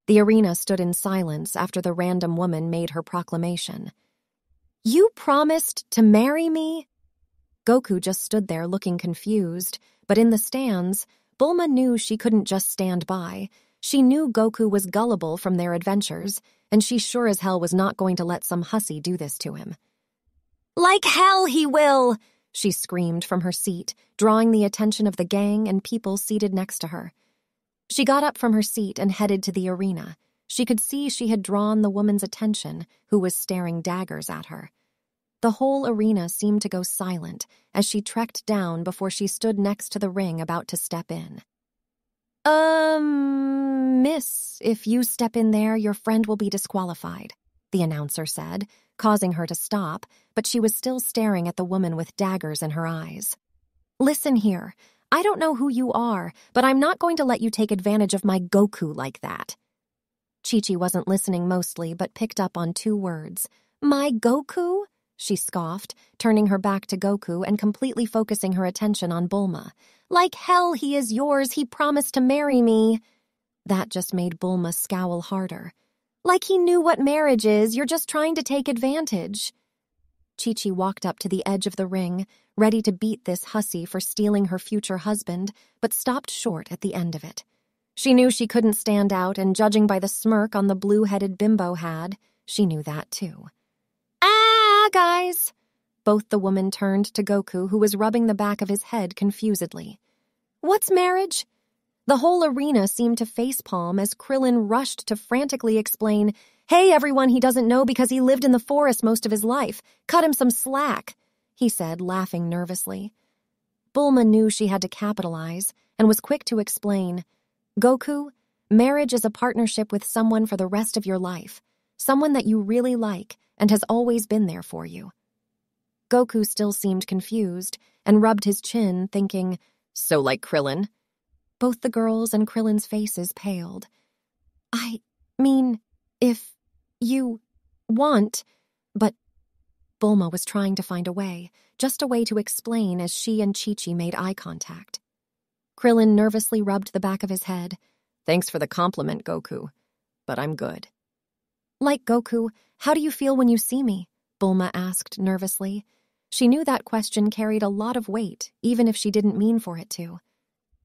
The arena stood in silence after the random woman made her proclamation. "You promised to marry me?" Goku just stood there looking confused, but in the stands, Bulma knew she couldn't just stand by. She knew Goku was gullible from their adventures, and she sure as hell was not going to let some hussy do this to him. "Like hell he will!" she screamed from her seat, drawing the attention of the gang and people seated next to her. She got up from her seat and headed to the arena. She could see she had drawn the woman's attention, who was staring daggers at her. The whole arena seemed to go silent as she trekked down before she stood next to the ring about to step in. Miss, if you step in there, your friend will be disqualified," the announcer said, causing her to stop, but she was still staring at the woman with daggers in her eyes. "Listen here, I don't know who you are, but I'm not going to let you take advantage of my Goku like that." Chi-Chi wasn't listening mostly, but picked up on 2 words. "My Goku?" she scoffed, turning her back to Goku and completely focusing her attention on Bulma. "Like hell he is yours, he promised to marry me." That just made Bulma scowl harder. "Like he knew what marriage is, you're just trying to take advantage." Chi-Chi walked up to the edge of the ring, ready to beat this hussy for stealing her future husband, but stopped short at the end of it. She knew she couldn't stand out, and judging by the smirk on the blue-headed bimbo had, she knew that too. "Ah, guys!" Both the woman turned to Goku, who was rubbing the back of his head confusedly. "What's marriage?" The whole arena seemed to facepalm as Krillin rushed to frantically explain, "Hey, everyone, he doesn't know because he lived in the forest most of his life. Cut him some slack," he said, laughing nervously. Bulma knew she had to capitalize and was quick to explain, "Goku, marriage is a partnership with someone for the rest of your life, someone that you really like and has always been there for you." Goku still seemed confused and rubbed his chin, thinking, "So like Krillin?" Both the girls' and Krillin's faces paled. "I mean, if you want, but..." Bulma was trying to find a way, just a way to explain as she and Chi-Chi made eye contact. Krillin nervously rubbed the back of his head. "Thanks for the compliment, Goku, but I'm good." "Like Goku, how do you feel when you see me?" Bulma asked nervously. She knew that question carried a lot of weight, even if she didn't mean for it to.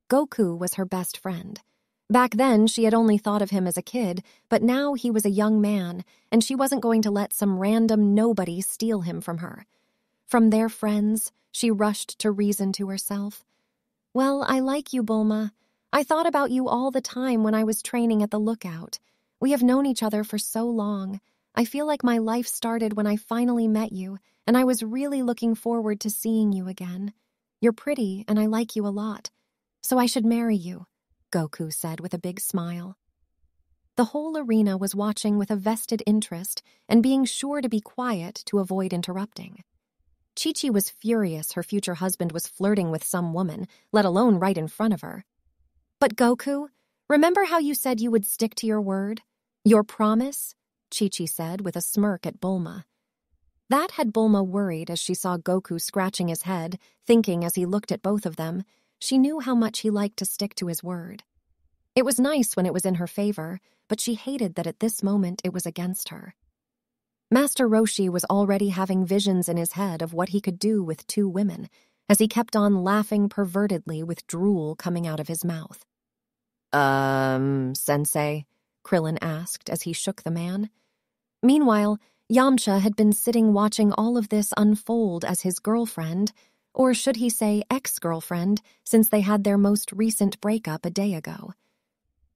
Goku was her best friend. Back then, she had only thought of him as a kid, but now he was a young man, and she wasn't going to let some random nobody steal him from her. From their friends, she rushed to reason to herself. "Well, I like you, Bulma. I thought about you all the time when I was training at the lookout. We have known each other for so long. I feel like my life started when I finally met you, and I was really looking forward to seeing you again. You're pretty, and I like you a lot. So I should marry you," Goku said with a big smile. The whole arena was watching with a vested interest and being sure to be quiet to avoid interrupting. Chi-Chi was furious her future husband was flirting with some woman, let alone right in front of her. "But Goku, remember how you said you would stick to your word? Your promise?" Chi-Chi said with a smirk at Bulma. That had Bulma worried as she saw Goku scratching his head, thinking as he looked at both of them, she knew how much he liked to stick to his word. It was nice when it was in her favor, but she hated that at this moment it was against her. Master Roshi was already having visions in his head of what he could do with 2 women, as he kept on laughing pervertedly with drool coming out of his mouth. Sensei?" Krillin asked as he shook the man. Meanwhile, Yamcha had been sitting watching all of this unfold as his girlfriend, or should he say ex-girlfriend, since they had their most recent breakup a day ago.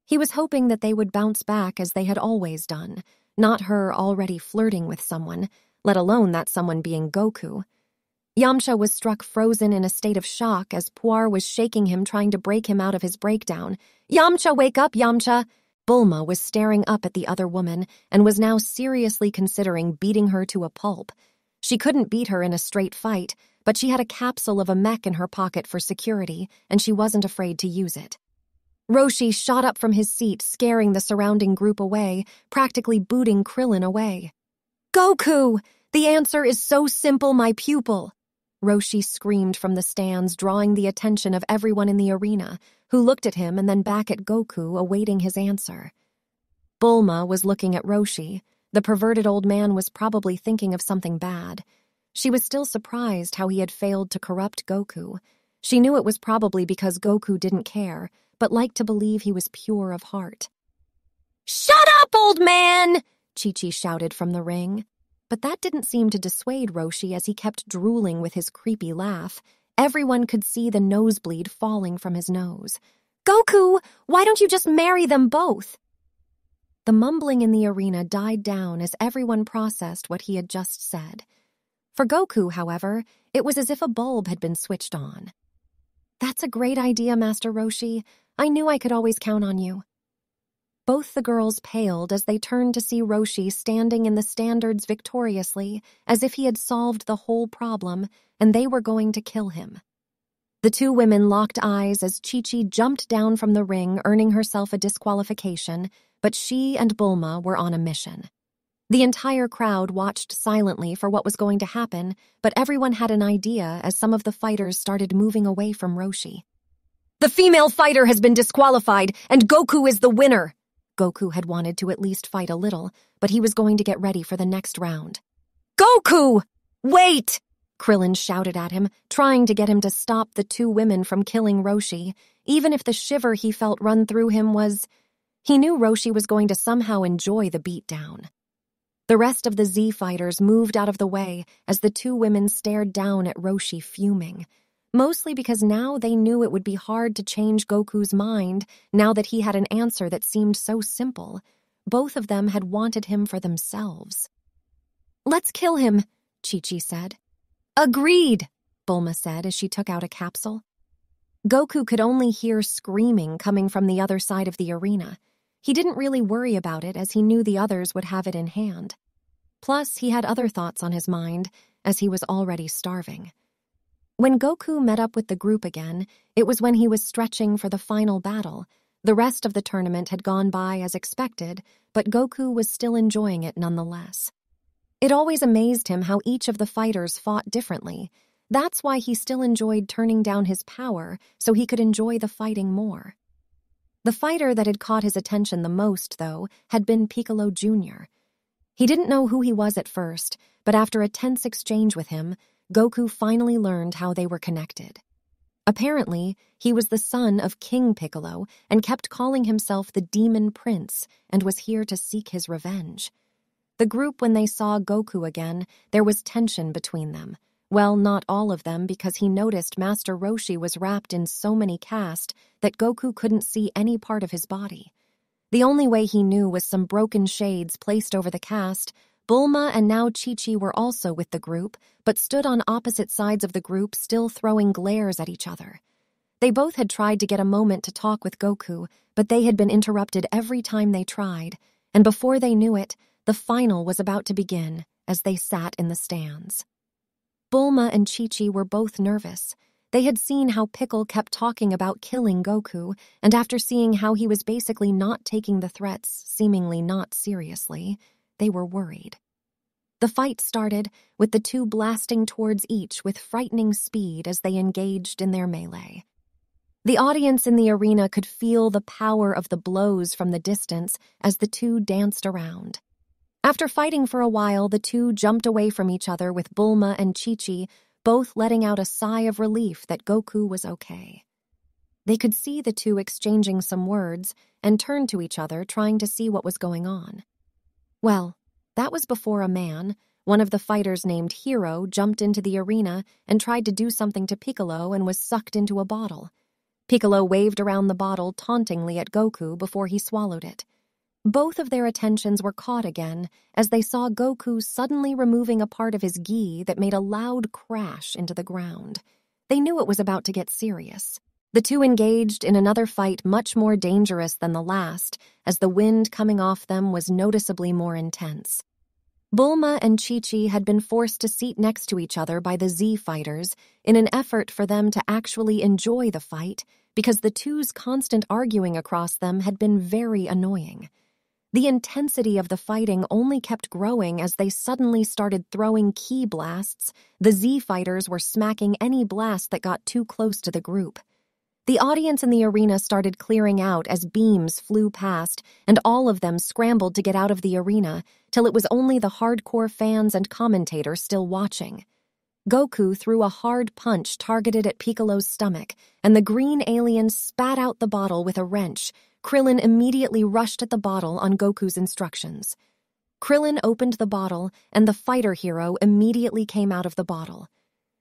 He was hoping that they would bounce back as they had always done, not her already flirting with someone, let alone that someone being Goku. Yamcha was struck frozen in a state of shock as Puar was shaking him, trying to break him out of his breakdown. "Yamcha, wake up, Yamcha!" Bulma was staring up at the other woman and was now seriously considering beating her to a pulp. She couldn't beat her in a straight fight, but she had a capsule of a mech in her pocket for security, and she wasn't afraid to use it. Roshi shot up from his seat, scaring the surrounding group away, practically booting Krillin away. "Goku! The answer is so simple, my pupil!" Roshi screamed from the stands, drawing the attention of everyone in the arena, who looked at him and then back at Goku, awaiting his answer. Bulma was looking at Roshi. The perverted old man was probably thinking of something bad. She was still surprised how he had failed to corrupt Goku. She knew it was probably because Goku didn't care, but liked to believe he was pure of heart. "Shut up, old man!" Chi-Chi shouted from the ring. But that didn't seem to dissuade Roshi as he kept drooling with his creepy laugh. Everyone could see the nosebleed falling from his nose. "Goku, why don't you just marry them both?" The mumbling in the arena died down as everyone processed what he had just said. For Goku, however, it was as if a bulb had been switched on. "That's a great idea, Master Roshi. I knew I could always count on you." Both the girls paled as they turned to see Roshi standing in the standards victoriously, as if he had solved the whole problem, and they were going to kill him. The two women locked eyes as Chi-Chi jumped down from the ring, earning herself a disqualification, but she and Bulma were on a mission. The entire crowd watched silently for what was going to happen, but everyone had an idea as some of the fighters started moving away from Roshi. "The female fighter has been disqualified, and Goku is the winner!" Goku had wanted to at least fight a little, but he was going to get ready for the next round. "Goku! Wait!" Krillin shouted at him, trying to get him to stop the two women from killing Roshi, even if the shiver he felt run through him was... He knew Roshi was going to somehow enjoy the beatdown. The rest of the Z fighters moved out of the way as the two women stared down at Roshi fuming. Mostly because now they knew it would be hard to change Goku's mind now that he had an answer that seemed so simple. Both of them had wanted him for themselves. "Let's kill him," Chi-Chi said. "Agreed," Bulma said as she took out a capsule. Goku could only hear screaming coming from the other side of the arena. He didn't really worry about it as he knew the others would have it in hand. Plus, he had other thoughts on his mind, as he was already starving. When Goku met up with the group again, it was when he was stretching for the final battle. The rest of the tournament had gone by as expected, but Goku was still enjoying it nonetheless. It always amazed him how each of the fighters fought differently. That's why he still enjoyed turning down his power so he could enjoy the fighting more. The fighter that had caught his attention the most, though, had been Piccolo Jr. He didn't know who he was at first, but after a tense exchange with him, Goku finally learned how they were connected. Apparently, he was the son of King Piccolo and kept calling himself the Demon Prince and was here to seek his revenge. The group, when they saw Goku again, there was tension between them. Well, not all of them, because he noticed Master Roshi was wrapped in so many casts that Goku couldn't see any part of his body. The only way he knew was some broken shades placed over the cast. Bulma and now Chi-Chi were also with the group, but stood on opposite sides of the group, still throwing glares at each other. They both had tried to get a moment to talk with Goku, but they had been interrupted every time they tried, and before they knew it, the final was about to begin as they sat in the stands. Bulma and Chi-Chi were both nervous. They had seen how Pickle kept talking about killing Goku, and after seeing how he was basically not taking the threats seemingly not seriously, they were worried. The fight started, with the two blasting towards each with frightening speed as they engaged in their melee. The audience in the arena could feel the power of the blows from the distance as the two danced around. After fighting for a while, the two jumped away from each other with Bulma and Chi-Chi both letting out a sigh of relief that Goku was okay. They could see the two exchanging some words and turned to each other trying to see what was going on. Well, that was before a man, one of the fighters named Hero, jumped into the arena and tried to do something to Piccolo and was sucked into a bottle. Piccolo waved around the bottle tauntingly at Goku before he swallowed it. Both of their attentions were caught again as they saw Goku suddenly removing a part of his gi that made a loud crash into the ground. They knew it was about to get serious. The two engaged in another fight much more dangerous than the last, as the wind coming off them was noticeably more intense. Bulma and Chi-Chi had been forced to seat next to each other by the Z fighters in an effort for them to actually enjoy the fight because the two's constant arguing across them had been very annoying. The intensity of the fighting only kept growing as they suddenly started throwing ki blasts. The Z fighters were smacking any blast that got too close to the group. The audience in the arena started clearing out as beams flew past, and all of them scrambled to get out of the arena, till it was only the hardcore fans and commentators still watching. Goku threw a hard punch targeted at Piccolo's stomach, and the green alien spat out the bottle with a wrench. Krillin immediately rushed at the bottle on Goku's instructions. Krillin opened the bottle, and the fighter hero immediately came out of the bottle.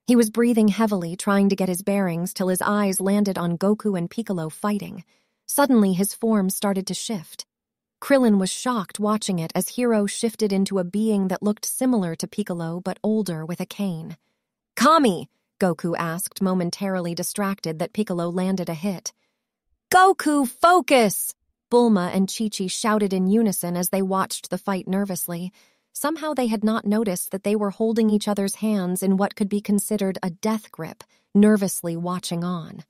He was breathing heavily, trying to get his bearings till his eyes landed on Goku and Piccolo fighting. Suddenly, his form started to shift. Krillin was shocked watching it as Hero shifted into a being that looked similar to Piccolo but older with a cane. "Kami!" Goku asked, momentarily distracted that Piccolo landed a hit. "Goku, focus!" Bulma and Chi-Chi shouted in unison as they watched the fight nervously. Somehow they had not noticed that they were holding each other's hands in what could be considered a death grip, nervously watching on.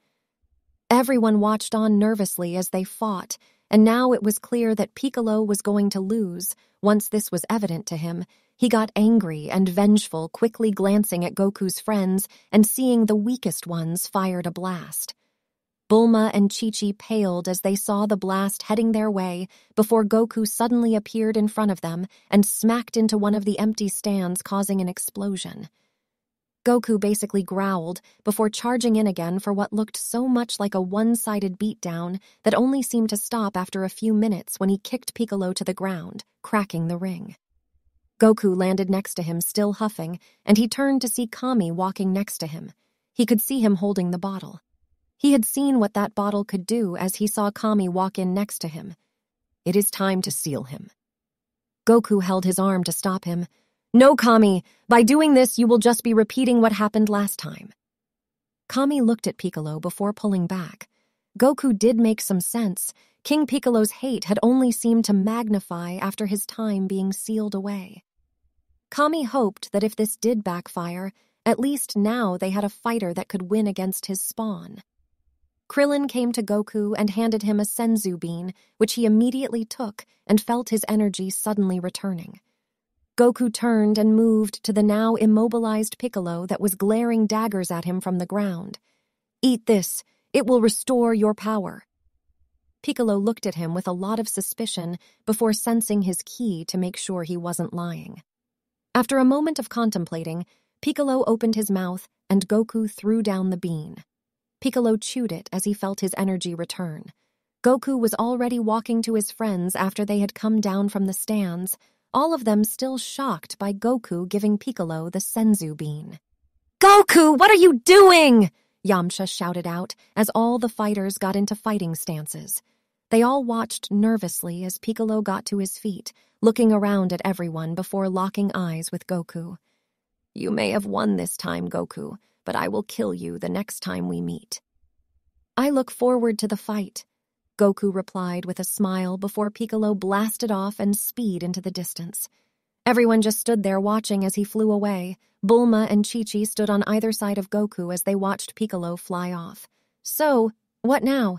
Everyone watched on nervously as they fought, and now it was clear that Piccolo was going to lose. Once this was evident to him, he got angry and vengeful, quickly glancing at Goku's friends and seeing the weakest ones fired a blast. Bulma and Chi-Chi paled as they saw the blast heading their way before Goku suddenly appeared in front of them and smacked into one of the empty stands, causing an explosion. Goku basically growled before charging in again for what looked so much like a one-sided beatdown that only seemed to stop after a few minutes when he kicked Piccolo to the ground, cracking the ring. Goku landed next to him, still huffing, and he turned to see Kami walking next to him. He could see him holding the bottle. He had seen what that bottle could do as he saw Kami walk in next to him. "It is time to seal him." Goku held his arm to stop him. "No, Kami. By doing this, you will just be repeating what happened last time." Kami looked at Piccolo before pulling back. Goku did make some sense. King Piccolo's hate had only seemed to magnify after his time being sealed away. Kami hoped that if this did backfire, at least now they had a fighter that could win against his spawn. Krillin came to Goku and handed him a senzu bean, which he immediately took and felt his energy suddenly returning. Goku turned and moved to the now immobilized Piccolo that was glaring daggers at him from the ground. "Eat this. It will restore your power." Piccolo looked at him with a lot of suspicion before sensing his ki to make sure he wasn't lying. After a moment of contemplating, Piccolo opened his mouth and Goku threw down the bean. Piccolo chewed it as he felt his energy return. Goku was already walking to his friends after they had come down from the stands, all of them still shocked by Goku giving Piccolo the senzu bean. "Goku, what are you doing?" Yamcha shouted out as all the fighters got into fighting stances. They all watched nervously as Piccolo got to his feet, looking around at everyone before locking eyes with Goku. "You may have won this time, Goku, but I will kill you the next time we meet." "I look forward to the fight," Goku replied with a smile before Piccolo blasted off and sped into the distance. Everyone just stood there watching as he flew away. Bulma and Chi-Chi stood on either side of Goku as they watched Piccolo fly off. "So, what now?"